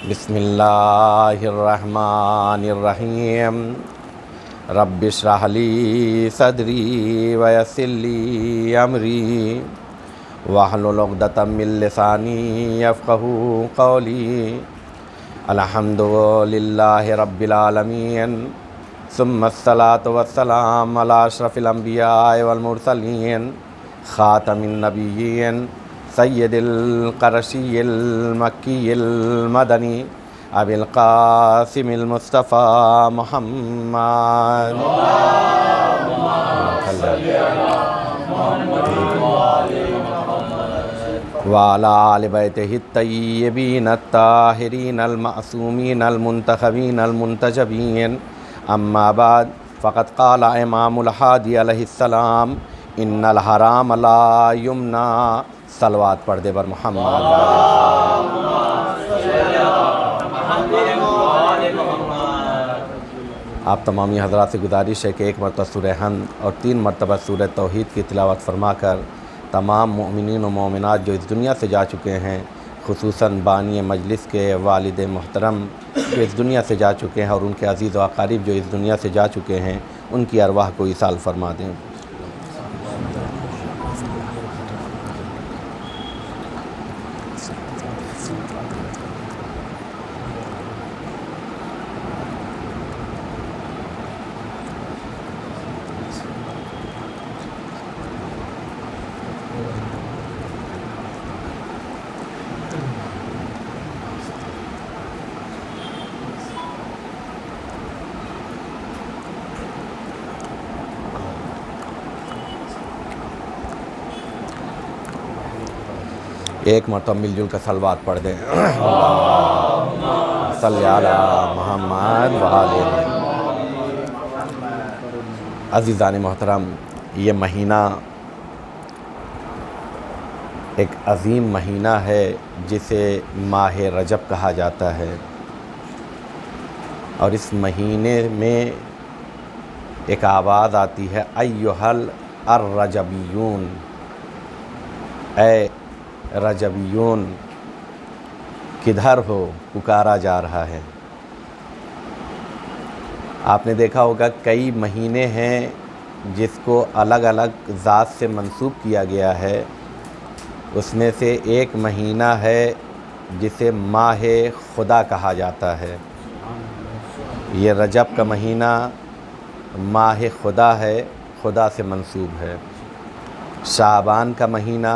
بسم اللہ الرحمن الرحیم رب اشرح لی صدری ویسر لی امری واحلل عقدۃ من لسانی یفقہوا قولی الحمد للہ رب العالمین ثم الصلاۃ والسلام علی اشرف الانبیاء والمرسلین خاتم النبیین سید القرشی المکی المدنی ابی القاسم المصطفیٰ محمد وعلی آل بیتہ الطیبین الطاہرین المعصومین المنتخبین المنتجبین اما بعد فقد قال امام الہادی علیہ السلام ان الحرام لا یمنع صلوات پڑھ دے بر محمد آپ تمامی حضرات سے گزارش ہے کہ ایک مرتبہ سورہ حمد اور 3 مرتبہ سورہ توحید کی تلاوت فرما کر تمام مؤمنین و مومنات جو اس دنیا سے جا چکے ہیں، خصوصاً بانی مجلس کے والد محترم جو اس دنیا سے جا چکے ہیں اور ان کے عزیز و اقارب جو اس دنیا سے جا چکے ہیں، ان کی ارواح کو ایصال فرما دیں۔ ایک مرتبہ مل جل کر صلوات پڑھ دیں۔ صلی علی محمد وآلہ۔ عزیزان محترم، یہ مہینہ ایک عظیم مہینہ ہے جسے ماہ رجب کہا جاتا ہے، اور اس مہینے میں ایک آواز آتی ہے ایھا الرجبیون، اے رجبیون کدھر ہو، پکارا جا رہا ہے۔ آپ نے دیکھا ہوگا کئی مہینے ہیں جس کو الگ الگ ذات سے منسوب کیا گیا ہے، اس میں سے ایک مہینہ ہے جسے ماہ خدا کہا جاتا ہے۔ یہ رجب کا مہینہ ماہ خدا ہے، خدا سے منسوب ہے۔ شعبان کا مہینہ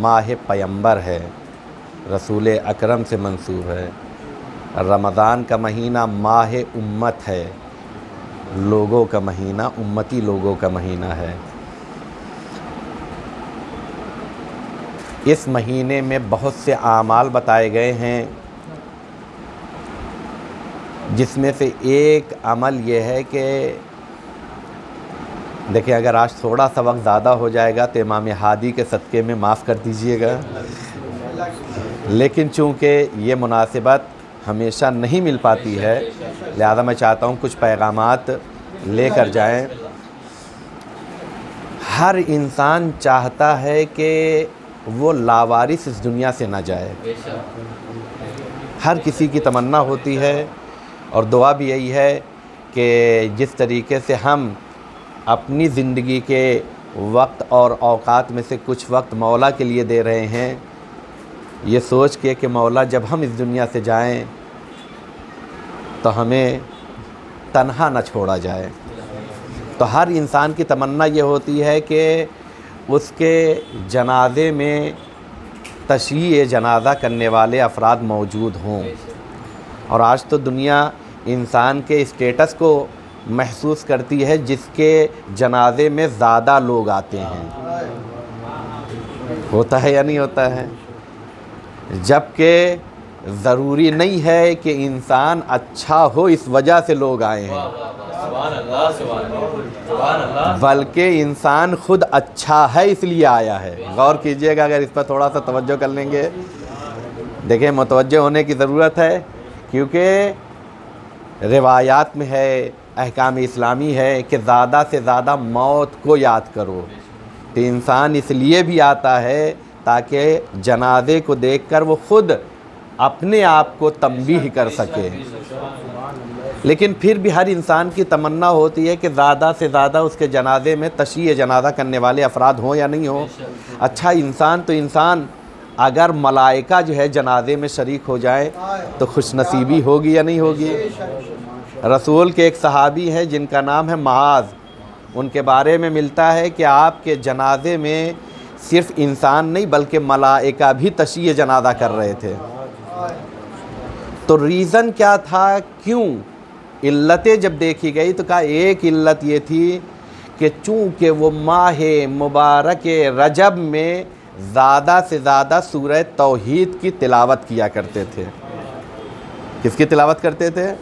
ماہ پیمبر ہے، رسول اکرم سے منسوب ہے۔ رمضان کا مہینہ ماہ امت ہے، لوگوں کا مہینہ، امتی لوگوں کا مہینہ ہے۔ اس مہینے میں بہت سے اعمال بتائے گئے ہیں، جس میں سے ایک عمل یہ ہے کہ دیکھیں، اگر آج تھوڑا سا وقت زیادہ ہو جائے گا تو امام ہادی کے صدقے میں معاف کر دیجئے گا، لیکن چونکہ یہ مناسبت ہمیشہ نہیں مل پاتی ہے، لہذا میں چاہتا ہوں کچھ پیغامات لے کر جائیں۔ ہر انسان چاہتا ہے کہ وہ لاوارث اس دنیا سے نہ جائے، ہر کسی کی تمنا ہوتی ہے، اور دعا بھی یہی ہے کہ جس طریقے سے ہم اپنی زندگی کے وقت اور اوقات میں سے کچھ وقت مولا کے لیے دے رہے ہیں، یہ سوچ کے کہ مولا جب ہم اس دنیا سے جائیں تو ہمیں تنہا نہ چھوڑا جائے۔ تو ہر انسان کی تمنا یہ ہوتی ہے کہ اس کے جنازے میں تشییع جنازہ کرنے والے افراد موجود ہوں، اور آج تو دنیا انسان کے اسٹیٹس کو محسوس کرتی ہے جس کے جنازے میں زیادہ لوگ آتے ہیں۔ ہوتا ہے یا نہیں ہوتا ہے؟ جبکہ ضروری نہیں ہے کہ انسان اچھا ہو اس وجہ سے لوگ آئے ہیں، بلکہ انسان خود اچھا ہے اس لیے آیا ہے۔ غور کیجئے گا، اگر اس پر تھوڑا سا توجہ کر لیں گے، دیکھیں متوجہ ہونے کی ضرورت ہے، کیونکہ روایات میں ہے، احکام اسلامی ہے کہ زیادہ سے زیادہ موت کو یاد کرو۔ تو انسان اس لیے بھی آتا ہے تاکہ جنازے کو دیکھ کر وہ خود اپنے آپ کو تنبیہ کر سکے۔ لیکن پھر بھی ہر انسان کی تمنا ہوتی ہے کہ زیادہ سے زیادہ اس کے جنازے میں تشییع جنازہ کرنے والے افراد ہوں یا نہیں ہوں۔ اچھا انسان تو انسان، اگر ملائکہ جو ہے جنازے میں شریک ہو جائیں تو خوش نصیبی ہوگی یا نہیں ہوگی؟ رسول کے ایک صحابی ہیں جن کا نام ہے معاذ، ان کے بارے میں ملتا ہے کہ آپ کے جنازے میں صرف انسان نہیں بلکہ ملائکہ بھی تشییع جنازہ کر رہے تھے۔ تو ریزن کیا تھا، کیوں؟ علتیں جب دیکھی گئی تو کہا ایک علت یہ تھی کہ چونکہ وہ ماہ مبارک رجب میں زیادہ سے زیادہ سورہ توحید کی تلاوت کیا کرتے تھے۔ کس کی تلاوت کرتے تھے؟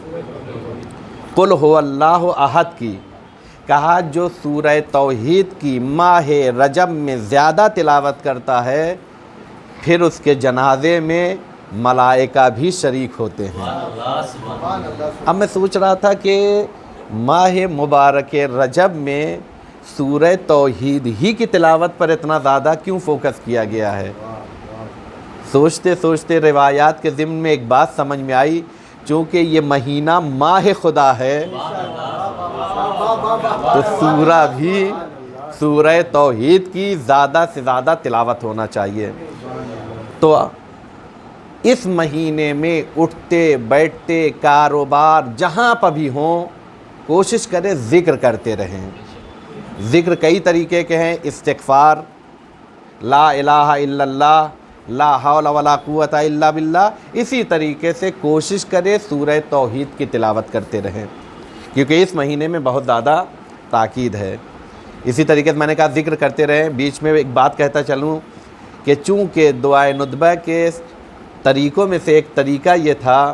قل هو اللہ احد کی۔ کہا جو سورہ توحید کی ماہ رجب میں زیادہ تلاوت کرتا ہے پھر اس کے جنازے میں ملائکہ بھی شریک ہوتے ہیں۔ اب میں سوچ رہا تھا کہ ماہ مبارک رجب میں سورہ توحید ہی کی تلاوت پر اتنا زیادہ کیوں فوکس کیا گیا ہے؟ سوچتے سوچتے روایات کے ضمن میں ایک بات سمجھ میں آئی، چونکہ یہ مہینہ ماہ خدا ہے تو سورہ بھی سورہ توحید کی زیادہ سے زیادہ تلاوت ہونا چاہیے۔ تو اس مہینے میں اٹھتے بیٹھتے کاروبار جہاں پر بھی ہوں کوشش کریں ذکر کرتے رہیں۔ ذکر کئی طریقے کے ہیں، استغفار، لا الہ الا اللہ، لا حول ولا قوت الا باللہ۔ اسی طریقے سے کوشش کریں سورہ توحید کی تلاوت کرتے رہیں کیونکہ اس مہینے میں بہت زیادہ تاکید ہے۔ اسی طریقے سے میں نے کہا ذکر کرتے رہیں۔ بیچ میں ایک بات کہتا چلوں کہ چونکہ دعائے ندبہ کے طریقوں میں سے ایک طریقہ یہ تھا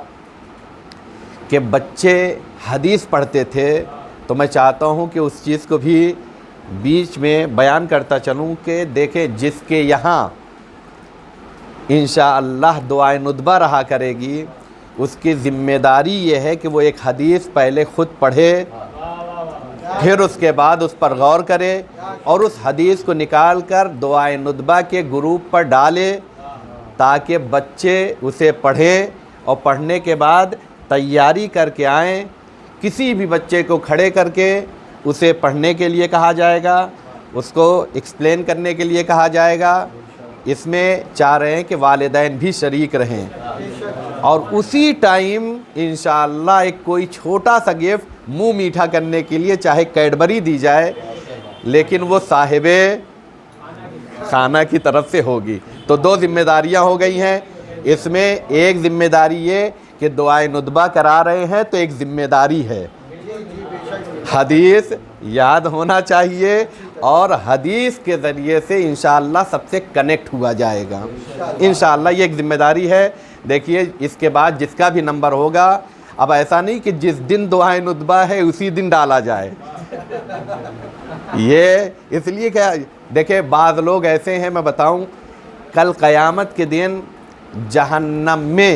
کہ بچے حدیث پڑھتے تھے، تو میں چاہتا ہوں کہ اس چیز کو بھی بیچ میں بیان کرتا چلوں کہ دیکھیں جس کے یہاں انشاءاللہ دعائے ندبہ رہا کرے گی اس کی ذمہ داری یہ ہے کہ وہ ایک حدیث پہلے خود پڑھے، پھر اس کے بعد اس پر غور کرے اور اس حدیث کو نکال کر دعائے ندبہ کے گروپ پر ڈالے تاکہ بچے اسے پڑھیں اور پڑھنے کے بعد تیاری کر کے آئیں۔ کسی بھی بچے کو کھڑے کر کے اسے پڑھنے کے لیے کہا جائے گا، اس کو ایکسپلین کرنے کے لیے کہا جائے گا۔ اس میں چاہ رہے ہیں کہ والدین بھی شریک رہیں اور اسی ٹائم انشاءاللہ ایک کوئی چھوٹا سا گفٹ منہ میٹھا کرنے کے لیے چاہے کیڈبری دی جائے لیکن وہ صاحب خانہ کی طرف سے ہوگی۔ تو دو ذمہ داریاں ہو گئی ہیں اس میں۔ ایک ذمہ داری یہ کہ دعائے ندبہ کرا رہے ہیں تو ایک ذمہ داری ہے حدیث یاد ہونا چاہیے اور حدیث کے ذریعے سے انشاءاللہ سب سے کنیکٹ ہوا جائے گا انشاءاللہ۔ یہ ایک ذمہ داری ہے۔ دیکھیے اس کے بعد جس کا بھی نمبر ہوگا، اب ایسا نہیں کہ جس دن دعائے ندبہ ہے اسی دن ڈالا جائے۔ یہ اس لیے کہ دیکھیں بعض لوگ ایسے ہیں، میں بتاؤں کل قیامت کے دن جہنم میں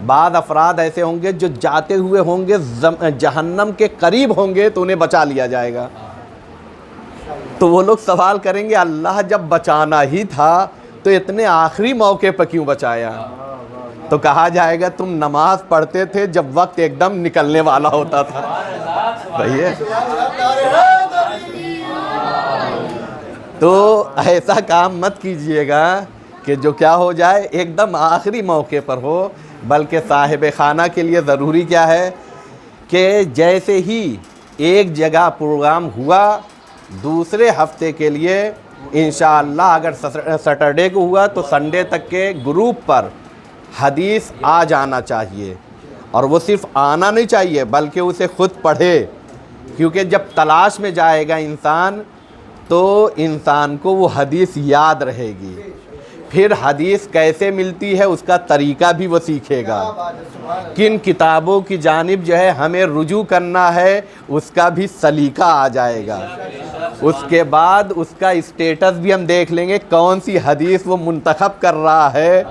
بعض افراد ایسے ہوں گے جو جاتے ہوئے ہوں گے جہنم کے قریب ہوں گے تو انہیں بچا لیا جائے گا۔ تو وہ لوگ سوال کریں گے اللہ جب بچانا ہی تھا تو اتنے آخری موقع پر کیوں بچایا؟ تو کہا جائے گا تم نماز پڑھتے تھے جب وقت ایک دم نکلنے والا ہوتا تھا۔ صحیح ہے؟ تو ایسا کام مت کیجئے گا کہ جو کیا ہو جائے ایک دم آخری موقع پر ہو، بلکہ صاحب خانہ کے لیے ضروری کیا ہے کہ جیسے ہی ایک جگہ پروگرام ہوا دوسرے ہفتے کے لیے انشاءاللہ اگر سیٹرڈے کو ہوا تو سنڈے تک کے گروپ پر حدیث آ جانا چاہیے، اور وہ صرف آنا نہیں چاہیے بلکہ اسے خود پڑھے، کیونکہ جب تلاش میں جائے گا انسان تو انسان کو وہ حدیث یاد رہے گی، پھر حدیث کیسے ملتی ہے اس کا طریقہ بھی وہ سیکھے گا، کن کتابوں کی جانب جو ہے ہمیں رجوع کرنا ہے اس کا بھی سلیقہ آ جائے گا۔ اس کے بعد اس کا اسٹیٹس بھی ہم دیکھ لیں گے، کون سی حدیث وہ منتخب کر رہا ہے،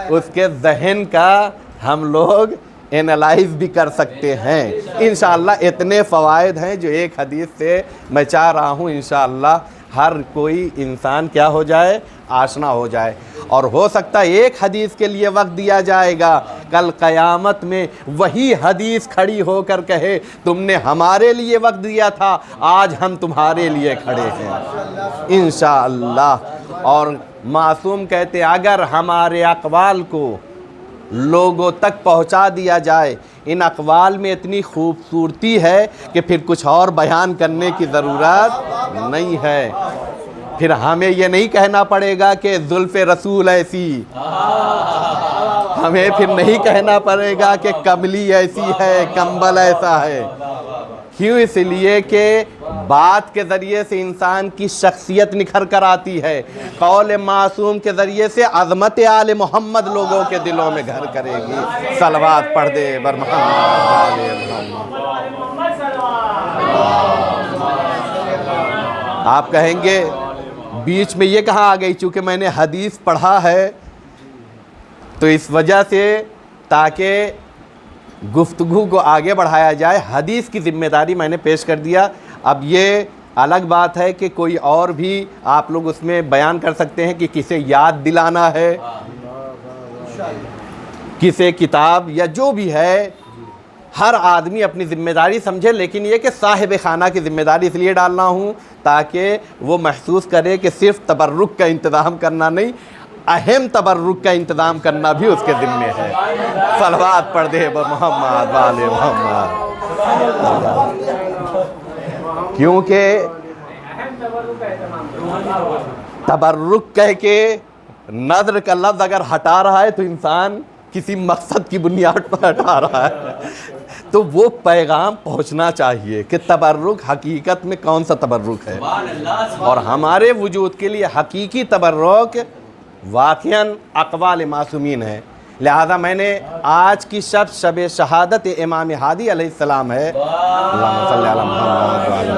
اس کے ذہن کا ہم لوگ اینالائز بھی کر سکتے ہیں۔ انشاءاللہ اتنے فوائد ہیں جو ایک حدیث سے میں چاہ رہا ہوں انشاءاللہ ہر کوئی انسان کیا ہو جائے، آشنا ہو جائے. اور ہو سکتا ہے ایک حدیث کے لیے وقت دیا جائے گا، کل قیامت میں وہی حدیث کھڑی ہو کر کہے تم نے ہمارے لیے وقت دیا تھا، آج ہم تمہارے لیے کھڑے ہیں انشاءاللہ. اور معصوم کہتے اگر ہمارے اقوال کو لوگوں تک پہنچا دیا جائے، ان اقوال میں اتنی خوبصورتی ہے کہ پھر کچھ اور بیان کرنے کی ضرورت نہیں ہے. پھر ہمیں یہ نہیں کہنا پڑے گا کہ زلف رسول ایسی، ہمیں پھر نہیں کہنا پڑے گا کہ کملی ایسی ہے، کمبل ایسا ہے. کیوں؟ اس لیے کہ بات کے ذریعے سے انسان کی شخصیت نکھر کر آتی ہے، قول معصوم کے ذریعے سے عظمت آل محمد لوگوں کے دلوں میں گھر کرے گی. صلوات پڑھ دے بر محمد آل محمد. آپ کہیں گے بیچ میں یہ کہاں آ گئی؟ چونکہ میں نے حدیث پڑھا ہے تو اس وجہ سے تاکہ گفتگو کو آگے بڑھایا جائے حدیث کی ذمہ داری میں نے پیش کر دیا. اب یہ الگ بات ہے کہ کوئی اور بھی آپ لوگ اس میں بیان کر سکتے ہیں کہ کسے یاد دلانا ہے، کسے کتاب یا جو بھی ہے، ہر آدمی اپنی ذمہ داری سمجھے. لیکن یہ کہ صاحب خانہ کی ذمہ داری اس لیے ڈالنا ہوں تاکہ وہ محسوس کرے کہ صرف تبرک کا انتظام کرنا نہیں، اہم تبرک کا انتظام کرنا بھی اس کے ذمے ہے. صلوات پڑھ دے محمد والے محمد. کیونکہ تبرک کہہ کے نظر کا لفظ اگر ہٹا رہا ہے تو انسان کسی مقصد کی بنیاد پر ہٹا رہا ہے. تو وہ پیغام پہنچنا چاہیے کہ تبرک حقیقت میں کون سا تبرک ہے، اور ہمارے وجود کے لیے حقیقی تبرک واقعاً اقوال معصومین ہے. لہذا میں نے آج کی شب شہادت امام ہادی علیہ السلام ہے، اللہم صلی علی محمد وعلی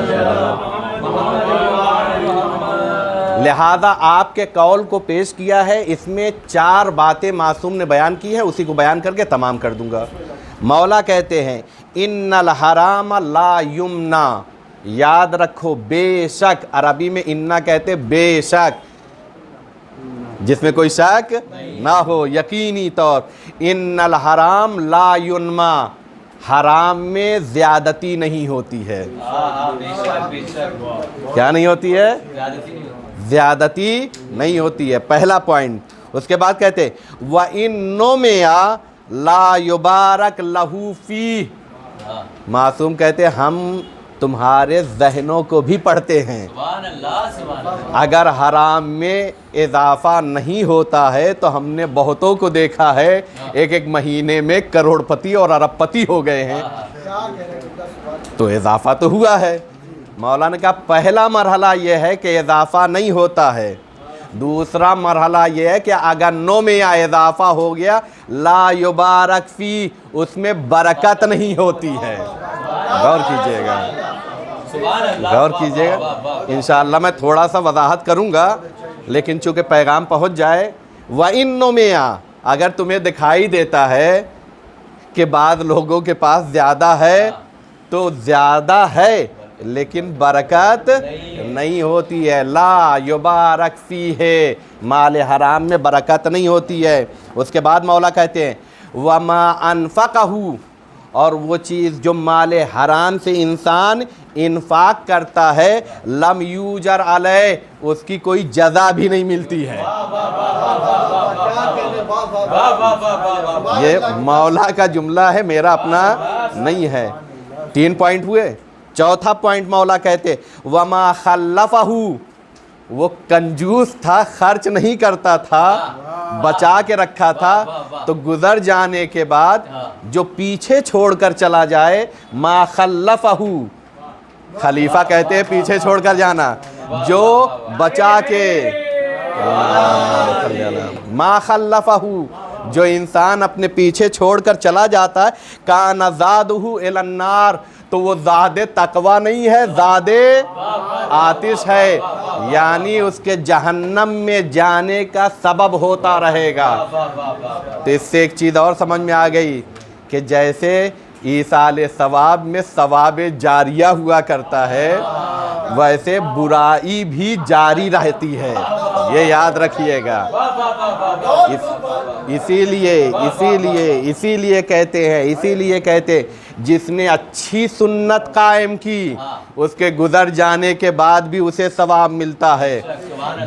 محمد. لہذا آپ کے قول کو پیش کیا ہے، اس میں 4 باتیں معصوم نے بیان کی ہیں، اسی کو بیان کر کے تمام کر دوں گا. مولا کہتے ہیں ان الحرام لا یمنا، یاد رکھو بے شک، عربی میں انا کہتے بے شک، جس میں کوئی شک نہ ہو، یقینی طور. ان الحرام لا ینما، حرام میں زیادتی نہیں ہوتی ہے. کیا نہیں ہوتی ہے؟ زیادتی نہیں ہوتی ہے، پہلا پوائنٹ. اس کے بعد کہتے وَإِن نُمِيَ لَا يُبَارَكْ لَهُ فِيهِ، معصوم کہتے ہم تمہارے ذہنوں کو بھی پڑھتے ہیں. اگر حرام میں اضافہ نہیں ہوتا ہے تو ہم نے بہتوں کو دیکھا ہے ایک مہینے میں کروڑ پتی اور ارب پتی ہو گئے ہیں. تو اضافہ تو ہوا ہے. مولانا کا پہلا مرحلہ یہ ہے کہ اضافہ نہیں ہوتا ہے. دوسرا مرحلہ یہ ہے کہ اگر نو میں یا اضافہ ہو گیا لا یبارک فی، اس میں برکت نہیں ہوتی ہے. غور کیجئے گا، غور کیجئے گا. انشاءاللہ میں تھوڑا سا وضاحت کروں گا لیکن چونکہ پیغام پہنچ جائے. وَإِن نُمِيَ، اگر تمہیں دکھائی دیتا ہے کہ بعض لوگوں کے پاس زیادہ ہے تو زیادہ ہے لیکن برکت نہیں ہوتی ہے. لا یبارک فیہ، مال حرام میں برکت نہیں ہوتی ہے. اس کے بعد مولا کہتے ہیں وَمَا أَنفَقَهُ، اور وہ چیز جو مال حرام سے انسان انفاق کرتا ہے لم یوجر علیہ، اس کی کوئی جزا بھی نہیں ملتی ہے. یہ مولا کا جملہ ہے، میرا اپنا نہیں ہے. 3 پوائنٹ ہوئے. چوتھا پوائنٹ مولا کہتے وما خلفہ، وہ کنجوس تھا، خرچ نہیں کرتا تھا، بچا کے رکھا تھا، تو گزر جانے کے بعد جو پیچھے چھوڑ کر چلا جائے ما خلفہ، خلیفہ کہتے ہیں پیچھے چھوڑ کر جانا، جو بچا کے، ما خلفہ، جو انسان اپنے پیچھے چھوڑ کر چلا جاتا ہے کان زادہ الی النار، تو وہ زاد تقوی نہیں ہے، زاد آتش ہے، یعنی اس کے جہنم میں جانے کا سبب ہوتا رہے گا. تو اس سے ایک چیز اور سمجھ میں آ گئی کہ جیسے ایصال ثواب میں ثواب جاریہ ہوا کرتا ہے، ویسے برائی بھی جاری رہتی ہے، یہ یاد رکھیے گا۔ اسی لیے کہتے ہیں جس نے اچھی سنت قائم کی اس کے گزر جانے کے بعد بھی اسے ثواب ملتا ہے،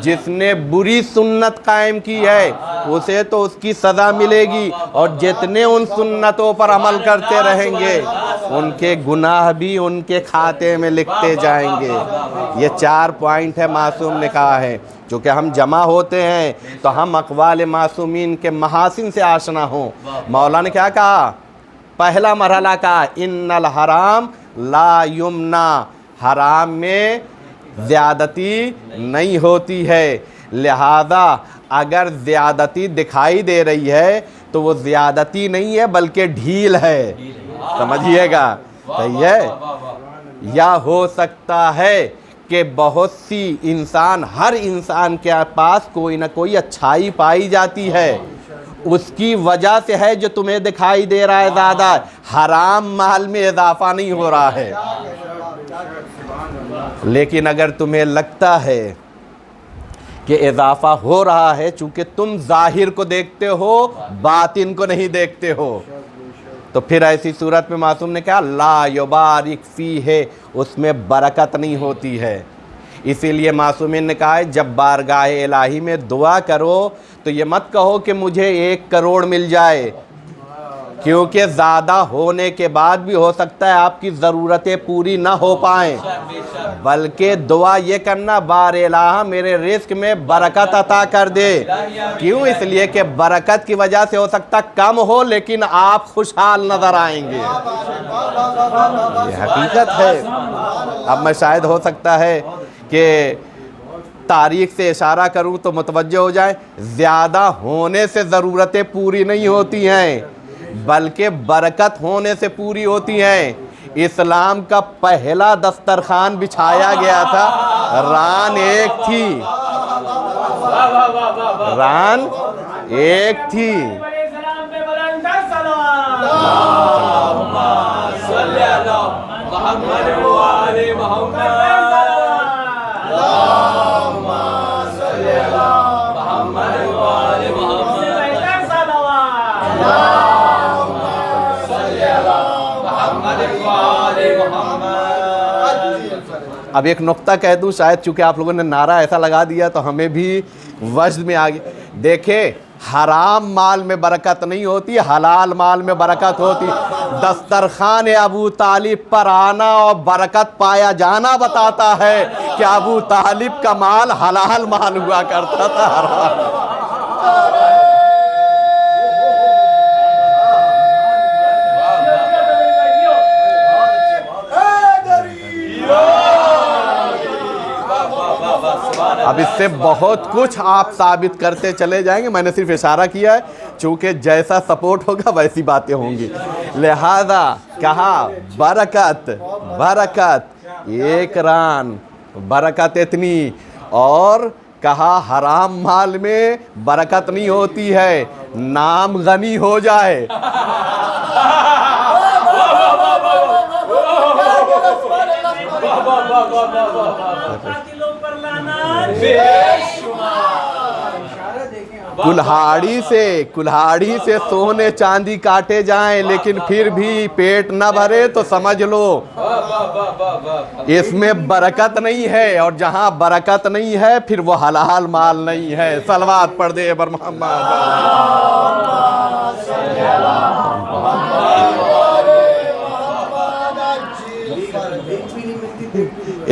جس نے بری سنت قائم کی ہے اسے تو اس کی سزا ملے گی، اور جتنے ان سنتوں پر عمل کرتے رہیں گے ان کے گناہ بھی ان کے کھاتے میں لکھتے جائیں گے۔ یہ 4 پوائنٹ ہے معصوم نے کہا ہے۔ چونکہ ہم جمع ہوتے ہیں تو ہم اقوال معصومین کے محاسن سے آشنا ہوں۔ مولا نے کیا کہا؟ پہلا مرحلہ کہا ان الحرام لا یمنا، حرام میں زیادتی نہیں ہوتی ہے، لہذا اگر زیادتی دکھائی دے رہی ہے تو وہ زیادتی نہیں ہے بلکہ ڈھیل ہے، سمجھیے گا، صحیح ہے؟ یا ہو سکتا ہے کہ بہت سی ہر انسان کے پاس کوئی نہ کوئی اچھائی پائی جاتی ہے، اس کی وجہ سے ہے جو تمہیں دکھائی دے رہا ہے زیادہ، حرام مال میں اضافہ نہیں ہو رہا ہے۔ لیکن اگر تمہیں لگتا ہے کہ اضافہ ہو رہا ہے، چونکہ تم ظاہر کو دیکھتے ہو باطن کو نہیں دیکھتے ہو، تو پھر ایسی صورت میں معصوم نے کہا لا یبارک فیہ، اس میں برکت نہیں ہوتی ہے۔ اسی لیے معصومین نے کہا ہے جب بارگاہ الہی میں دعا کرو تو یہ مت کہو کہ مجھے 1 کروڑ مل جائے، کیونکہ زیادہ ہونے کے بعد بھی ہو سکتا ہے آپ کی ضرورتیں پوری نہ ہو پائیں، بلکہ دعا یہ کرنا بار الہ میرے رزق میں برکت عطا کر دے۔ کیوں؟ اس لیے کہ برکت کی وجہ سے ہو سکتا کم ہو لیکن آپ خوشحال نظر آئیں گے، یہ حقیقت ہے۔ اب میں شاید ہو سکتا ہے کہ تاریخ سے اشارہ کروں تو متوجہ ہو جائے، زیادہ ہونے سے ضرورتیں پوری نہیں ہوتی ہیں بلکہ برکت ہونے سے پوری ہوتی ہیں۔ اسلام کا پہلا دسترخوان بچھایا گیا تھا، ران ایک تھی، اب ایک نقطہ کہہ دوں، شاید چونکہ آپ لوگوں نے نعرہ ایسا لگا دیا تو ہمیں بھی وجد میں آگے دیکھیں، حرام مال میں برکت نہیں ہوتی، حلال مال میں برکت ہوتی۔ دسترخوان ابو طالب پر آنا اور برکت پایا جانا بتاتا ہے کہ ابو طالب کا مال حلال مال ہوا کرتا تھا، حرام۔ اب اس سے بہت کچھ آپ ثابت کرتے چلے جائیں گے، میں نے صرف اشارہ کیا ہے، چونکہ جیسا سپورٹ ہوگا ویسی باتیں ہوں گی۔ لہذا کہا برکت 1 ران، برکت اتنی، اور کہا حرام مال میں برکت نہیں ہوتی ہے، نام غنی ہو جائے۔ کلہاڑی سے سونے چاندی کاٹے جائیں لیکن پھر بھی پیٹ نہ بھرے تو سمجھ لو اس میں برکت نہیں ہے، اور جہاں برکت نہیں ہے پھر وہ حلال مال نہیں ہے۔ صلوات پڑھ دے بر محمد۔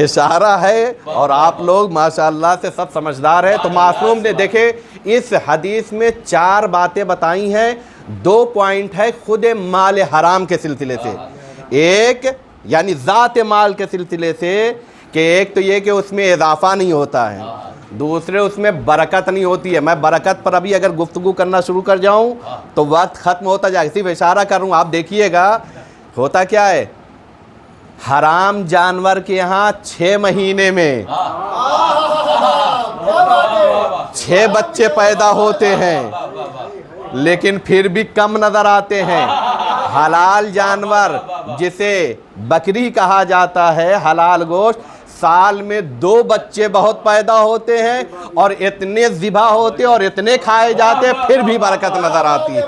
اشارہ ہے، اور آپ لوگ ماشاءاللہ سے سب سمجھدار ہیں۔ تو معصوم نے دیکھے اس حدیث میں 4 باتیں بتائی ہیں، 2 پوائنٹ ہے خود مال حرام کے سلسلے سے، ایک یعنی ذات مال کے سلسلے سے کہ ایک تو یہ کہ اس میں اضافہ نہیں ہوتا ہے، دوسرے اس میں برکت نہیں ہوتی ہے۔ میں برکت پر ابھی اگر گفتگو کرنا شروع کر جاؤں تو وقت ختم ہوتا جائے گا، صرف اشارہ کروں، آپ دیکھیے گا ہوتا کیا ہے۔ حرام جانور کے یہاں 6 مہینے میں 6 بچے پیدا ہوتے ہیں لیکن پھر بھی کم نظر آتے ہیں۔ حلال جانور جسے بکری کہا جاتا ہے، حلال گوشت سال میں 2 بچے بہت پیدا ہوتے ہیں اور اتنے ذبح ہوتے اور اتنے کھائے جاتے پھر بھی برکت نظر آتی ہے.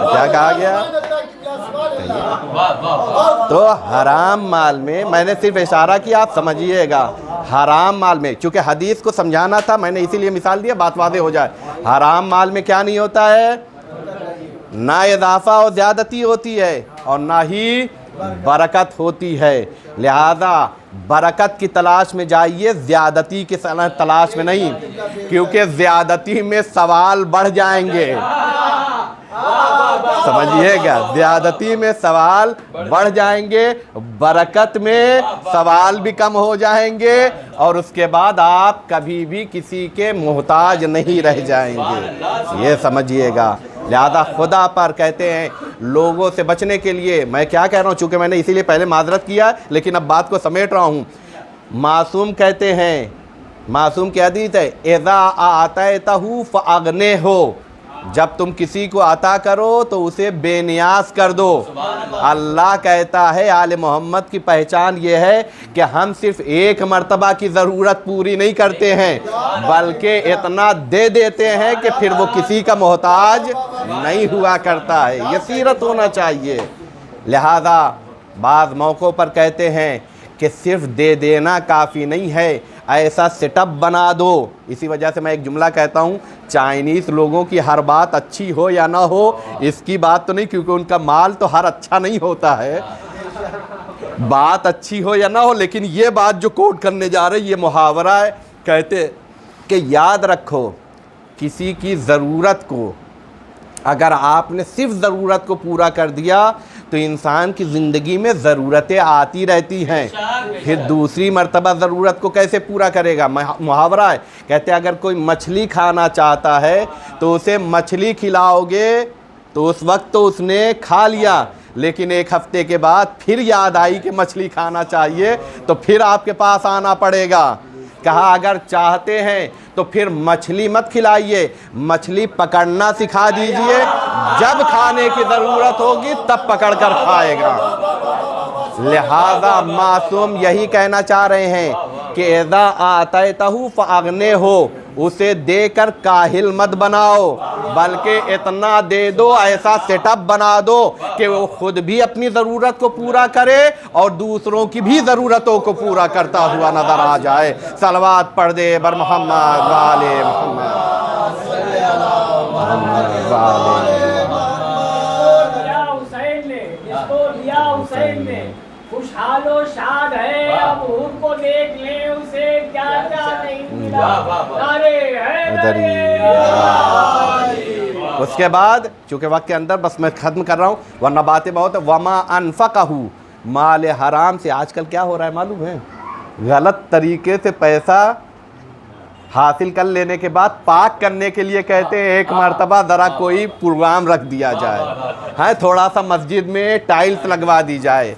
کیا کہا گیا؟ تو حرام مال میں نے صرف اشارہ کیا، آپ سمجھیے گا. حرام مال میں، چونکہ حدیث کو سمجھانا تھا میں نے اسی لیے مثال دیا، بات واضح ہو جائے. حرام مال میں کیا نہیں ہوتا ہے؟ نہ اضافہ اور زیادتی ہوتی ہے اور نہ ہی برکت ہوتی ہے. لہذا برکت کی تلاش میں جائیے، زیادتی کی تلاش میں نہیں، کیونکہ زیادتی میں سوال بڑھ جائیں گے. سمجھیے گا، زیادتی میں سوال بڑھ جائیں گے، برکت میں سوال بھی کم ہو جائیں گے، اور اس کے بعد آپ کبھی بھی کسی کے محتاج نہیں رہ جائیں گے. یہ سمجھیے گا. لہذا خدا پر کہتے ہیں لوگوں سے بچنے کے لیے، میں کیا کہہ رہا ہوں، چونکہ میں نے اسی لیے پہلے معذرت کیا لیکن اب بات کو سمیٹ رہا ہوں. معصوم کہتے ہیں، معصوم کی حدیث ہے، اذا اعطیتہ فاغنہ، جب تم کسی کو عطا کرو تو اسے بے نیاز کر دو. اللہ کہتا ہے آل محمد کی پہچان یہ ہے کہ ہم صرف ایک مرتبہ کی ضرورت پوری نہیں کرتے ہیں بلکہ اتنا دے دیتے ہیں کہ پھر وہ کسی کا محتاج نہیں ہوا کرتا ہے. یہ سیرت ہونا چاہیے. لہذا بعض موقعوں پر کہتے ہیں کہ صرف دے دینا کافی نہیں ہے، ایسا سیٹ اپ بنا دو. اسی وجہ سے میں ایک جملہ کہتا ہوں، چائنیز لوگوں کی ہر بات اچھی ہو یا نہ ہو اس کی بات تو نہیں، کیونکہ ان کا مال تو ہر اچھا نہیں ہوتا ہے، بات اچھی ہو یا نہ ہو. لیکن یہ بات جو کوٹ کرنے جا رہے یہ محاورہ ہے، کہتے کہ یاد رکھو کسی کی ضرورت کو اگر آپ نے صرف ضرورت کو پورا کر دیا تو انسان کی زندگی میں ضرورتیں آتی رہتی ہیں، پھر دوسری مرتبہ ضرورت کو کیسے پورا کرے گا؟ محاورہ ہے، کہتے ہیں اگر کوئی مچھلی کھانا چاہتا ہے تو اسے مچھلی کھلاؤ گے تو اس وقت تو اس نے کھا لیا، لیکن 1 ہفتے کے بعد پھر یاد آئی کہ مچھلی کھانا چاہیے تو پھر آپ کے پاس آنا پڑے گا. کہا اگر چاہتے ہیں تو پھر مچھلی مت کھلائیے، مچھلی پکڑنا سکھا دیجئے، جب کھانے کی ضرورت ہوگی تب پکڑ کر کھائے گا. لہذا معصوم یہی کہنا چاہ رہے ہیں کہ اذا آتیتہ فاغنہ، اسے دے کر کاہل مت بناؤ بلکہ اتنا دے دو، ایسا سیٹ اپ بنا دو کہ وہ خود بھی اپنی ضرورت کو پورا کرے اور دوسروں کی بھی ضرورتوں کو پورا کرتا ہوا نظر آ جائے. صلوات پڑھ دے بر محمد وآل محمد. خوشحال و شاد ہے اب حور کو دیکھ لیں اسے کیا کیا نہیں ملا. اس کے بعد چونکہ وقت کے اندر بس میں ختم کر رہا ہوں ورنہ باتیں بہت ہے. وما انفقہ، مال حرام سے آج کل کیا ہو رہا ہے معلوم ہے؟ غلط طریقے سے پیسہ حاصل کر لینے کے بعد پاک کرنے کے لیے کہتے ہیں ایک مرتبہ ذرا کوئی پروگرام رکھ دیا جائے، ہاں تھوڑا سا مسجد میں ٹائلز لگوا دی جائے.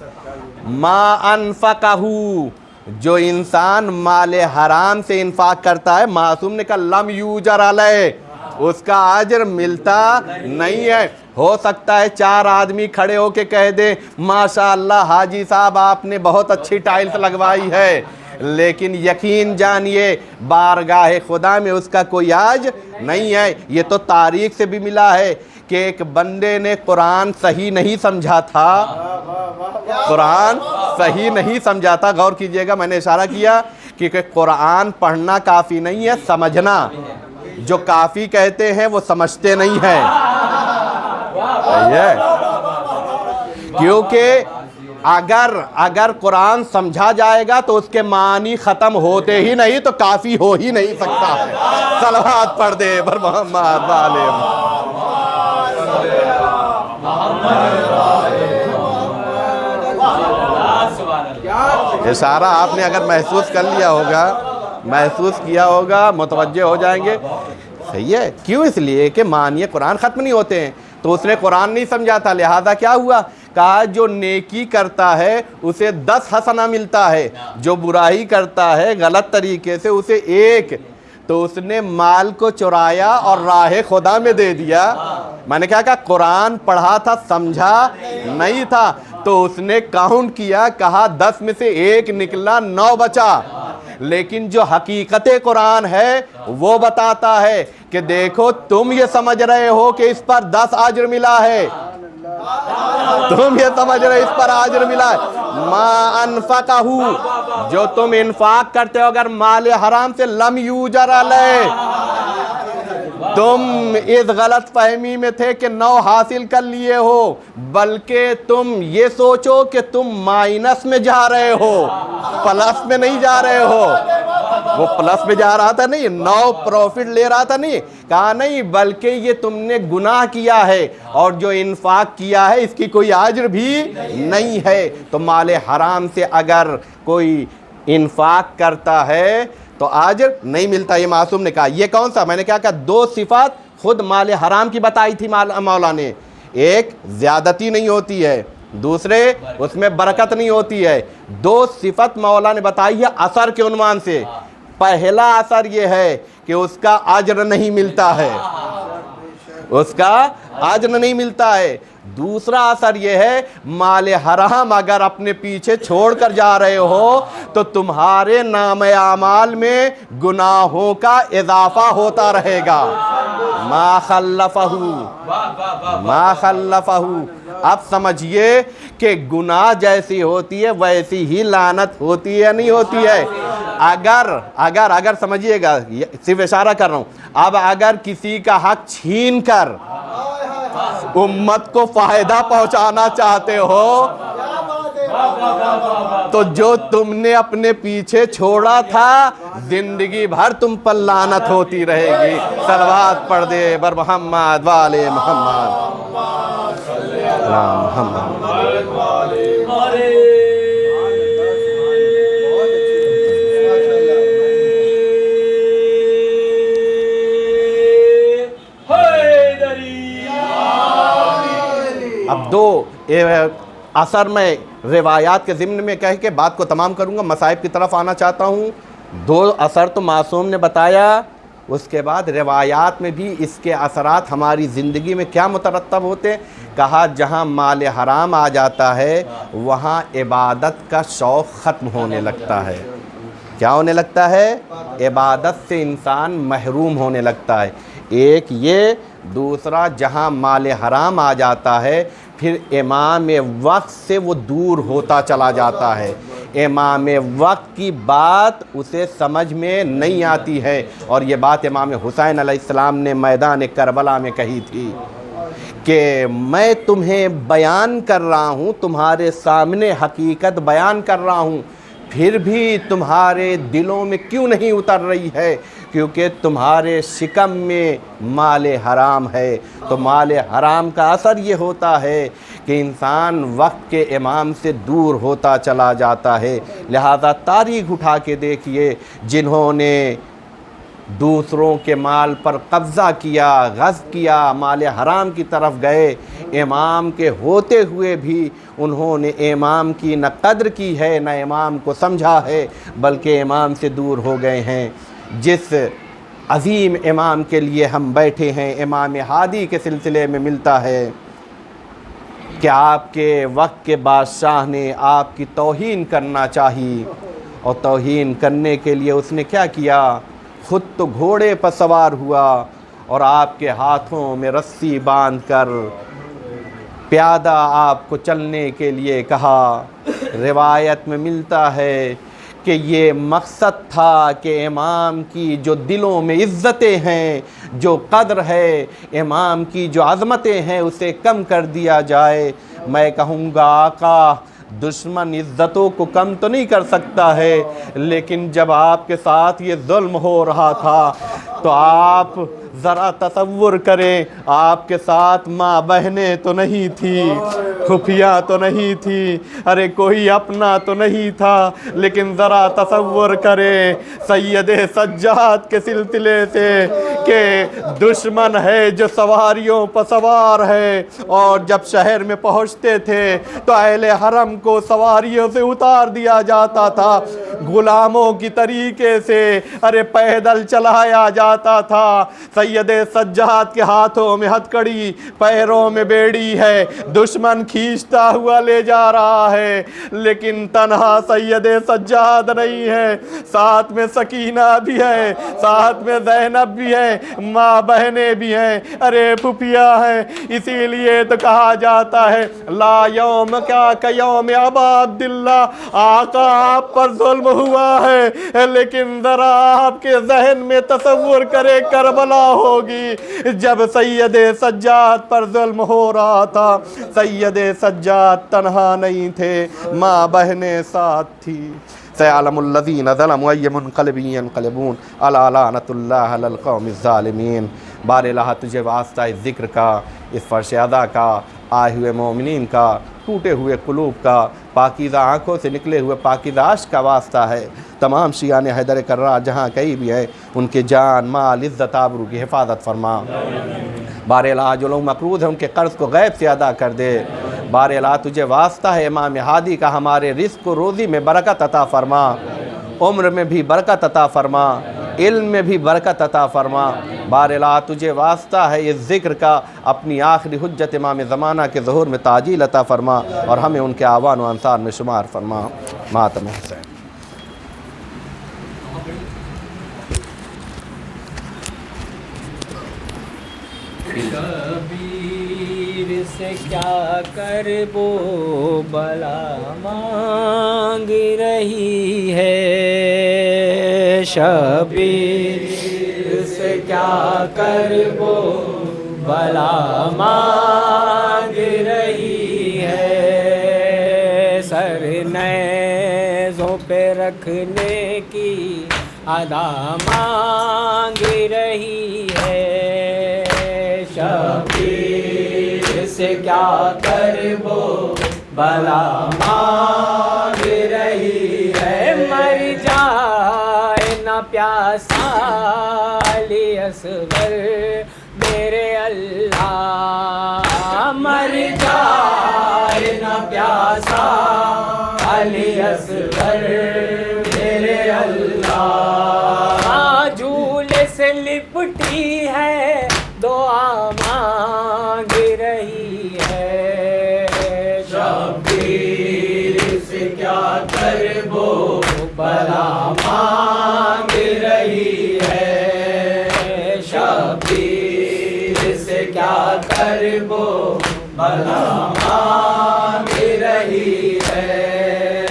ما انفقہ، جو انسان مال حرام سے انفاق کرتا ہے، معصوم نے کہا لم یوجر علیہ، اس کا اجر ملتا نہیں ہے. ہو سکتا ہے 4 آدمی کھڑے ہو کے کہہ دیں ماشاءاللہ حاجی صاحب آپ نے بہت اچھی ٹائلز لگوائی ہے، لیکن یقین جانیے بارگاہ خدا میں اس کا کوئی اجر نہیں ہے. یہ تو تاریخ سے بھی ملا ہے کہ ایک بندے نے قرآن صحیح نہیں سمجھا تھا، قرآن صحیح نہیں سمجھا تھا. غور کیجئے گا، میں نے اشارہ کیا کہ قرآن پڑھنا کافی نہیں ہے، سمجھنا. جو کافی کہتے ہیں وہ سمجھتے نہیں ہیں، کیونکہ اگر قرآن سمجھا جائے گا تو اس کے معنی ختم ہوتے ہی نہیں تو کافی ہو ہی نہیں سکتا ہے. صلوات پڑھ دے بر محمد وآل اشارہ آپ نے اگر محسوس کر لیا ہوگا، محسوس کیا ہوگا، متوجہ ہو جائیں گے. صحیح ہے، کیوں؟ اس لیے کہ معنی قرآن ختم نہیں ہوتے ہیں. تو اس نے قرآن نہیں سمجھا تھا، لہذا کیا ہوا؟ کہا جو نیکی کرتا ہے اسے 10 حسنہ ملتا ہے، جو برائی کرتا ہے غلط طریقے سے اسے 1. تو اس نے مال کو چرایا اور راہ خدا میں دے دیا. میں نے کہا قرآن پڑھا تھا سمجھا نہیں تھا. تو اس نے کاؤنٹ کیا, کہا 10 میں سے 1 نکلا, 9 بچا. لیکن جو حقیقت قرآن ہے وہ بتاتا ہے کہ دیکھو تم یہ سمجھ رہے ہو کہ اس پر 10 اجر ملا ہے, تم یہ سمجھ رہے اس پر اجر ملا ہے. ما انفقہ, جو تم انفاق کرتے ہو اگر مال حرام سے, لم یوجر علیہ, تم اس غلط فہمی میں تھے کہ 9 حاصل کر لیے ہو, بلکہ تم یہ سوچو کہ تم مائنس میں جا رہے ہو, پلس میں نہیں جا رہے ہو. وہ پلس میں جا رہا تھا نہیں, 9 پروفٹ لے رہا تھا نہیں, کہا نہیں بلکہ یہ تم نے گناہ کیا ہے اور جو انفاق کیا ہے اس کی کوئی اجر بھی نہیں ہے. تو مال حرام سے اگر کوئی انفاق کرتا ہے تو اجر نہیں ملتا. یہ معصوم نے کہا. یہ کون سا؟ میں نے کہا کہ 2 صفات خود مال حرام کی بتائی تھی مولا نے. ایک زیادتی نہیں ہوتی ہے, دوسرے اس میں برکت نہیں ہوتی ہے. 2 صفت مولا نے بتائی ہے اثر کے عنوان سے. پہلا اثر یہ ہے کہ اس کا اجر نہیں ملتا ہے, اس کا اجر نہیں ملتا ہے. دوسرا اثر یہ ہے مال حرام اگر اپنے پیچھے چھوڑ کر جا رہے ہو تو تمہارے نام اعمال میں گناہوں کا اضافہ ہوتا رہے گا. ما خلفہ, ما خلفہ. اب سمجھیے کہ گناہ جیسی ہوتی ہے ویسی ہی لعنت ہوتی ہے یا نہیں ہوتی ہے. اگر سمجھیے گا, صرف اشارہ کر رہا ہوں. اب اگر کسی کا حق چھین کر امت کو فائدہ پہنچانا چاہتے ہو تو جو تم نے اپنے پیچھے چھوڑا تھا زندگی بھر تم پر لعنت ہوتی رہے گی. صلوات پڑھ دے بر محمد والے محمد. اب 2 اثر میں روایات کے ضمن میں کہہ کے بات کو تمام کروں گا, مصائب کی طرف آنا چاہتا ہوں. 2 اثر تو معصوم نے بتایا, اس کے بعد روایات میں بھی اس کے اثرات ہماری زندگی میں کیا مترتب ہوتے ہیں. کہا جہاں مال حرام آ جاتا ہے وہاں عبادت کا شوق ختم ہونے لگتا ہے. کیا ہونے لگتا ہے؟ عبادت سے انسان محروم ہونے لگتا ہے. ایک یہ, دوسرا جہاں مال حرام آ جاتا ہے پھر امام وقت سے وہ دور ہوتا چلا جاتا ہے. امام وقت کی بات اسے سمجھ میں نہیں آتی ہے. اور یہ بات امام حسین علیہ السلام نے میدان کربلا میں کہی تھی کہ میں تمہیں بیان کر رہا ہوں, تمہارے سامنے حقیقت بیان کر رہا ہوں, پھر بھی تمہارے دلوں میں کیوں نہیں اتر رہی ہے؟ کیونکہ تمہارے شکم میں مال حرام ہے. تو مال حرام کا اثر یہ ہوتا ہے کہ انسان وقت کے امام سے دور ہوتا چلا جاتا ہے. لہذا تاریخ اٹھا کے دیکھیے, جنہوں نے دوسروں کے مال پر قبضہ کیا, غصب کیا, مال حرام کی طرف گئے, امام کے ہوتے ہوئے بھی انہوں نے امام کی نہ قدر کی ہے نہ امام کو سمجھا ہے, بلکہ امام سے دور ہو گئے ہیں. جس عظیم امام کے لیے ہم بیٹھے ہیں, امام ہادی کے سلسلے میں ملتا ہے کہ آپ کے وقت کے بادشاہ نے آپ کی توہین کرنا چاہی, اور توہین کرنے کے لیے اس نے کیا کیا؟ خود تو گھوڑے پر سوار ہوا اور آپ کے ہاتھوں میں رسی باندھ کر پیادہ آپ کو چلنے کے لیے کہا. روایت میں ملتا ہے کہ یہ مقصد تھا کہ امام کی جو دلوں میں عزتیں ہیں, جو قدر ہے, امام کی جو عظمتیں ہیں, اسے کم کر دیا جائے. میں کہوں گا آقا دشمن عزتوں کو کم تو نہیں کر سکتا ہے, لیکن جب آپ کے ساتھ یہ ظلم ہو رہا تھا تو آپ ذرا تصور کریں, آپ کے ساتھ ماں بہنیں تو نہیں تھی, خفیہ تو نہیں تھی, ارے کوئی اپنا تو نہیں تھا, لیکن ذرا تصور کریں سید سجاد کے سلسلے سے کہ دشمن ہے جو سواریوں پر سوار ہے, اور جب شہر میں پہنچتے تھے تو اہل حرم کو سواریوں سے اتار دیا جاتا تھا. غلاموں کی طریقے سے ارے پیدل چلایا جاتا تھا۔ سید سجاد کے ہاتھوں میں ہتھکڑی، پیروں میں بیڑی ہے، دشمن کھینچتا ہوا لے جا رہا ہے، لیکن تنہا سید سجاد نہیں ہے، ساتھ میں سکینہ بھی ہے، ساتھ میں زینب بھی ہے، ماں بہنیں بھی ہیں، ارے پھپھیا ہیں۔ اسی لیے تو کہا جاتا ہے لا یوم کیا کہ یوم ابا عبداللہ، آقا آپ پر ظلم ہوا ہے، لیکن ذرا آپ کے ذہن میں تصور کرے کربلا ہوگی جب سید سجاد پر ظلم ہو رہا تھا، سید سجاد تنہا نہیں تھے، ماں بہنیں ساتھ تھی۔ سيعلم الذين ظلموا أي منقلب ينقلبون ألا لعنة الله على القوم الظالمين۔ بار الہ تجھے واسطہ اس ذکر کا، اس فرش ادا کا، آئے ہوئے مومنین کا، ٹوٹے ہوئے قلوب کا، پاکیزہ آنکھوں سے نکلے ہوئے پاکیزہ عشق کا واسطہ ہے۔ تمام شیعان حیدر کرار جہاں کہیں بھی ہے، ان کے جان مال عزت آبرو کی حفاظت فرما۔ بار الہ جو لوگ مقروض ہیں ان کے قرض کو غیب سے ادا کر دے۔ بار الہ تجھے واسطہ ہے امام ہادی کا، ہمارے رزق و روزی میں برکت عطا فرما، عمر میں بھی برکت عطا فرما، علم میں بھی برکت عطا فرما۔ بار الہ تجھے واسطہ ہے اس ذکر کا، اپنی آخری حجت امام زمانہ کے ظہور میں تعجیل عطا فرما، اور ہمیں ان کے اعوان و انصار میں شمار فرما۔ ماتم حسین۔ شبیر سے کیا کرب و بلا مانگ رہی ہے، شبیر سے کیا کرب و بلا مانگ رہی ہے، سر نیزوں پہ رکھنے کی ادا مانگ رہی ہے، شبیر سے کیا کرب و بلا مانگ رہی ہے، مر جائے نہ پیاسا علی اصغر میرے اللہ، مر جائے نہ پیاسا علی اصغر میرے اللہ، جھولے سے لپٹی ہے دعا مانگ رہی ہے، شبیر سے کیا کرب و بلا مانگ رہی ہے، شبیر سے کیا کرب و بلا مانگ رہی ہے،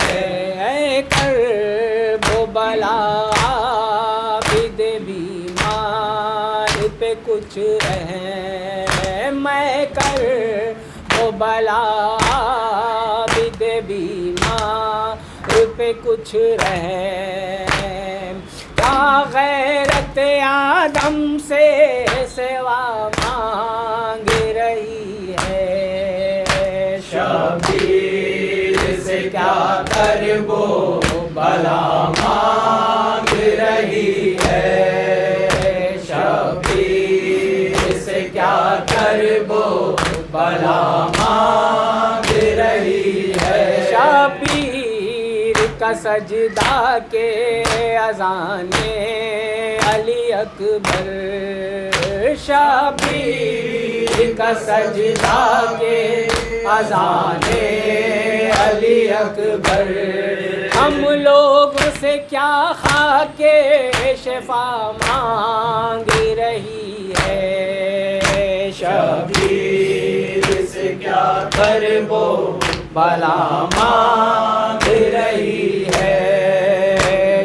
اے کرب و بلا عابد بیمار پہ کچھ رحم، میں کرب و بلا عابد بیمار پہ کچھ رحم، کیا غیرت آدم سے سوا مانگ رہی ہے، شبیر سے کیا کرب و بلا مانگ رہی ہے، شبیر سے کیا کرب و بلا مانگ رہی ہے، شبیر کا سجدہ کے اذان علی اکبر، شبیر کا سجدہ کے اذان علی اکبر، ہم لوگ سے کیا خاک شفا مانگ رہی ہے، شبیر سے کیا کرب و بلا مانگ رہی ہے،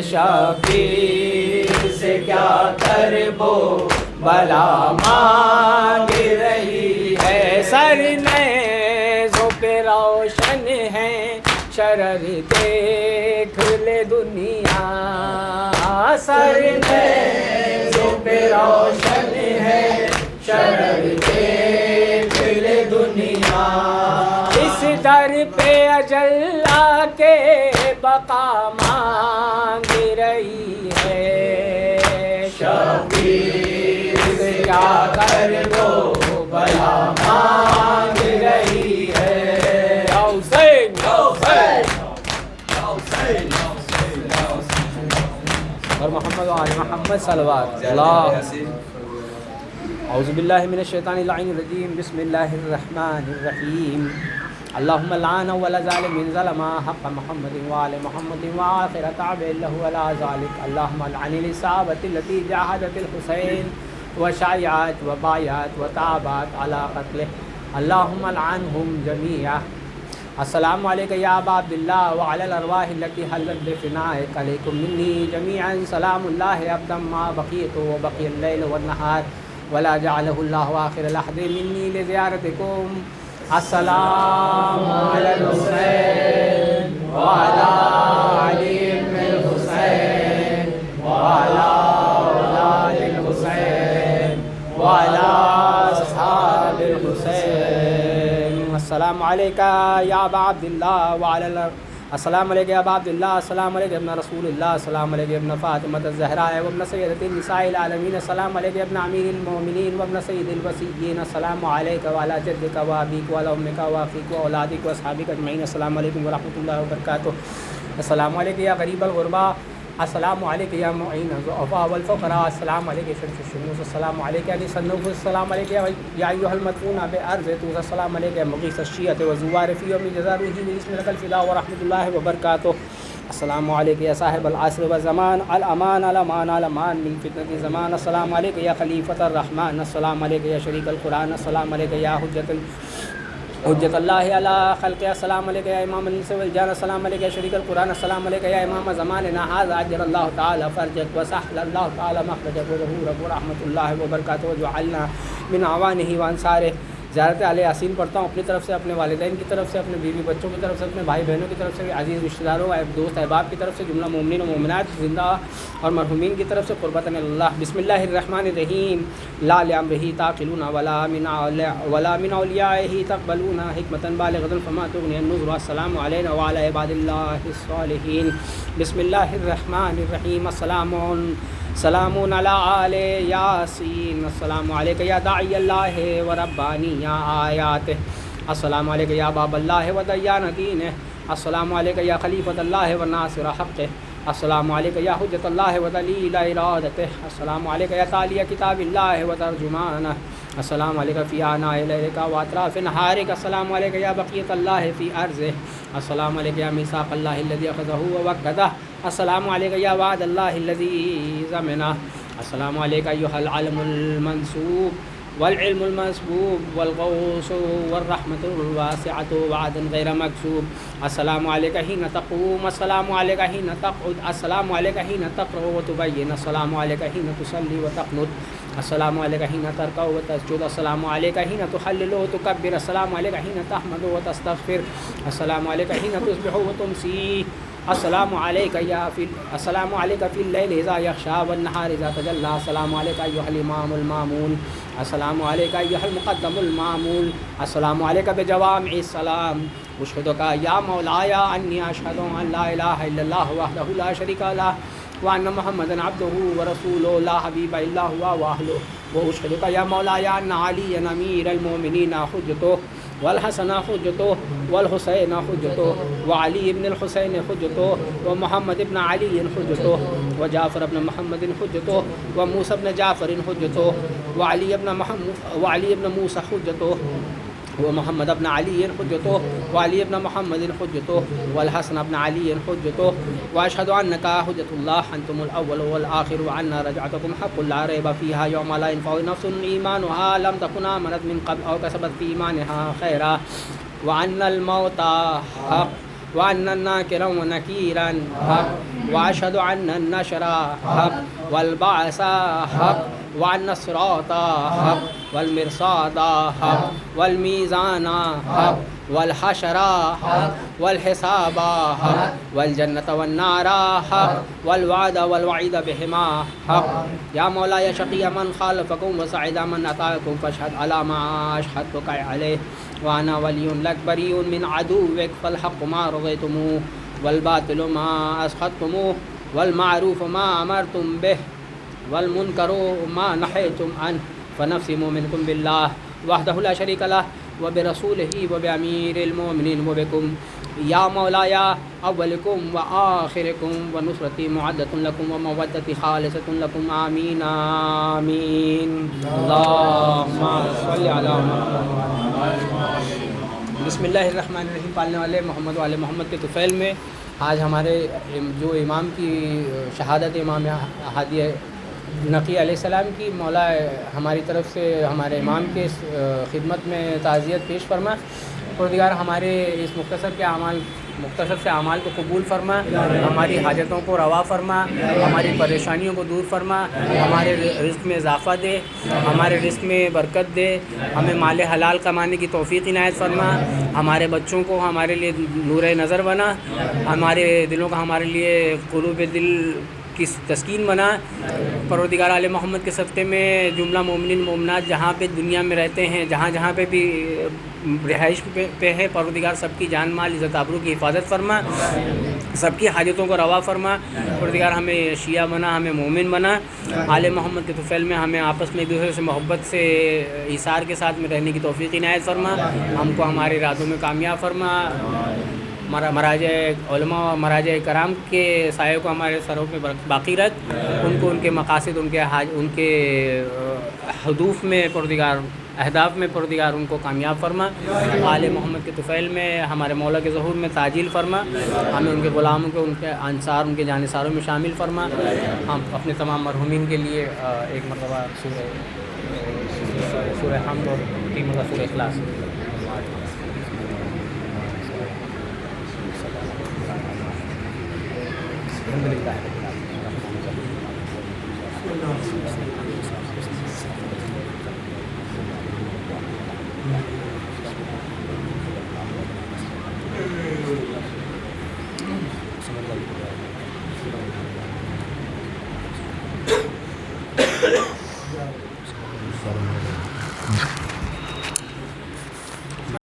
شبیر سے کیا کرب و بلا مانگ رہی ہے، سر نیزوں پہ روشن ہے شرر دیکھ لے دنیا، سر نیزوں پہ روشن ہے شرر دیکھ لے دنیا، اس در پہ اجل آ کے بقا مانگ رہی ہے، شبیر سے کیا کرب و بلا مانگ رہی ہے، یا حسین یا حسین یا حسین یا حسین یا حسین۔ اور محمد و آل محمد صلوات اللہ. اعوذ باللہ من الشیطان اللعین الرجیم. بسم اللہ الرحمن الرحیم. اللهم لعن اول ظالم ظلم حق محمد وآل محمد وآخر تابع له ولا ذلك. اللهم لعن الإصابة التي جاهدت الحسين وشايعت وبايعت وتابعت على قتله. اللهم لعنهم جميعا. السلام علیکم یا ابا عبداللہ وعلی الارواح التي حلت بفنائک علیکم منی جميعا سلام اللہ ابدا ما بقیت وبقی اللیل والنہار ولا جعله اللہ آخر لحظ منی لزیارتکم. السلام علی الحسین وعلی علی بن الحسین وعلی اولاد الحسین وعلی اصحاب الحسین. السلام علیکہ یا ابا عبداللہ وعلی السلام علیکم یا ابا عبداللہ. السلام علیکم ابن رسول اللہ. السلام علیکم ابن فاطمہ الزہراء وابن سیدۃ النساء العالمین. السلام علیکم ابن امیر المؤمنین وابن سید الوصیین. السلام علیکم وعلی جدک وابیک وعلی امک واخیک واولادک واصحابک اجمعین. السلام علیکم ورحمۃ اللہ وبرکاتہ. السلام علیکم یا غریب الغربا. السلام علیکم یا معین الضعفاء والفقراء. السلام علیکم شرف الشموس. السلام علیکم انیس النفوس. السلام علیکم یا ایھا المدفون بارض طوس. السلام علیکم مغیث الشیعۃ والزوار فی یوم جزا روحی باسم لک الفداء ورحمۃ اللہ وبرکاتہ. السلام علیکم یا صاحب العصر والزمان الامان الامان الامان من فتنۃ الزمان. السلام علیکم یا خلیفۃ الرحمن. السلام علیکم یا شریک القرآن. السلام علیکم یا حجت اللہ علی خلق. السلام علیکم یا امام الانس والجان. السلام علیکم یا شریک القرآن. السلام علیکم یا امام زماننا ھذا اجر اللہ تعالی فرجک وسهل اللہ تعالی مخرجک وظہورک ورحمۃ اللہ وبرکاتہ وجعلنا من اعوانہ وانصارہ. زیارت علی یاسین پڑھتا ہوں اپنی طرف سے، اپنے والدین کی طرف سے، اپنے بیوی بچوں کی طرف سے، اپنے بھائی بہنوں کی طرف سے، عزیز رشتہ داروں، دوست احباب کی طرف سے، جملہ مومنین و مومنات زندہ اور مرحومین کی طرف سے قربتاً اللہ. بسم اللہ الرحمن الرحیم. لا لامرہ تعقلون ولا من اولیائہ تقبلون حکمۃ بالغۃ فما تغنی النذر. السلام علینا وعلی عباد اللہ الصالحین. بسم اللہ الرحمن الرحیم. سلام علی آل یاسین. السلام علیکم یا داعی اللہ و ربانی آیات. السلام علیکم یا باب اللہ و دیان دینہ. السلام علیکم یا خلیفۃ اللہ و ناصر حقہ. السلام علیکم یا حجت اللہ و دلیل ارادتہ. السلام علیکم یا تالیہ کتاب اللہ و ترجمانہ. السلام علیکم فی آناء لیلک و اطراف نہارک. السلام علیکم یا بقیۃ اللہ فی ارضہ. السلام علیکم یا میثاق اللہ الذی اخذہ ووکدہ. السلام علیکم یا وعد اللہ الذی ضمنہ. السلام علیکم ایھا العلم المنصوب والعلم المسبوب والغوث والرحمة الواسعة وعد غیر مکذوب. السلام علیکم حین تقوم. السلام علیکم حین تقعد. السلام علیکم حین تقرأ وتبین. السلام علیکم حین تصلی وتقنت. السلام علیکم حین ترکع وتسجد. السلام علیکم حین تحلل وتکبر. السلام علیکم حین تحمد وتستغفر. السلام علیکم حین تصبح وتمسی. السلام علیکم فی اللیل اذا یغشی والنہار اذا تجلی. السلام علیکم ایھا الامام المامون. السلام علیکم ایھا المقدم المامون. السلام علیکم بجوامع السلام. اشہدک یا مولاي انی اشہد ان لا الہ الا اللہ وحدہ لا شریک لہ وان محمدا عبدہ ورسولہ لا حبیب الا هو واہلہ. واشہدک یا مولاي ان علی امیر المؤمنین حجتہ والحسن حجتہ والحسین حجتہ وعلی بن الحسین حجتہ ومحمد بن علی حجتہ وجعفر بن محمد حجتہ وموسى بن جعفر حجتہ وعلی بن موسى حجتہ ومحمد بن علی حجتہ وعلی بن محمد حجتہ والحسن بن علی حجتہ. واشهد انک حجت اللہ انتم الاول والآخر وعنا رجعتکم حق لا ریب فیہا یوم لا ينفع نفس ایمانها لم تکن آمنت من قبل او کسبت فی ایمانها خیرا. وان الموت حق وان الناکر ونکیرا حق. واشهد ان النشر حق والبعث حق وان الصراط حق والمرصاد حق والمیزان حق والحشر حق والحساب حق والجنة والنار حق والوعد والوعید بہما حق. یا مولاي شقی من خالفکم وسعد من اطاعکم فاشهد على ما اشهدتک علیہ. وانا ولی لک بری من عدوک فالحق ما رضیتموہ والباطل ما اسخطتموہ والمعروف ما امرتم به والمنکر ما نحیتم عنہ. فنفسی مؤمنۃ باللہ وحدہ لا شریک لہ وبرسولہ وبامیر المؤمنین وبکم. یا مولایا اولکم و آخرکم و نصرتی معدۃ لکم و مودتی خالصۃ لکم آمین آمین اللہم صلی علی محمد. بسم اللہ الرحمن الرحیم. پالنے والے محمد والے محمد کے طفیل میں آج ہمارے جو امام کی شہادت امام ہادی نقی علیہ السلام کی، مولا ہماری طرف سے ہمارے امام کے خدمت میں تعزیت پیش فرما. پروردگار ہمارے اس مختصر سے اعمال کو قبول فرما، ہماری حاجتوں کو روا فرما، ہماری پریشانیوں کو دور فرما، ہمارے رزق میں اضافہ دے، ہمارے رزق میں برکت دے، ہمیں مال حلال کمانے کی توفیق عنایت فرما، ہمارے بچوں کو ہمارے لیے نور نظر بنا، ہمارے دلوں کا ہمارے لیے قلوب دل کی تسکین بنا. پروردگار آل محمد کے صدقے میں جملہ مومنین مومنات جہاں پہ دنیا میں رہتے ہیں، جہاں پہ بھی رہائش پہ ہے، پروردگار سب کی جان مال عزت آبرو کی حفاظت فرما، سب کی حاجتوں کو روا فرما. پروردگار ہمیں شیعہ بنا، ہمیں مومن بنا. آل محمد کے طفیل میں ہمیں آپس میں ایک دوسرے سے محبت سے ایثار کے ساتھ میں رہنے کی توفیق عنایت فرما. ہم کو ہمارے ارادوں میں کامیاب فرما. مراجع علماء و مراجع کرام کے سایہ کو ہمارے سروں پہ باقی رکھ، ان کو ان کے مقاصد، ان کے ہدوف میں پروردگار، اہداف میں پروردگار ان کو کامیاب فرما. آل محمد کے طفیل میں ہمارے مولا کے ظہور میں تعجیل فرما. ہمیں ان کے غلاموں کو، ان کے انصار، ان کے جانثاروں میں شامل فرما. ہم اپنے تمام مرحومین کے لیے ایک مرتبہ سورہ حمد اور 3 مرتبہ سورہ اخلاص. الحمد للہ. سمجھ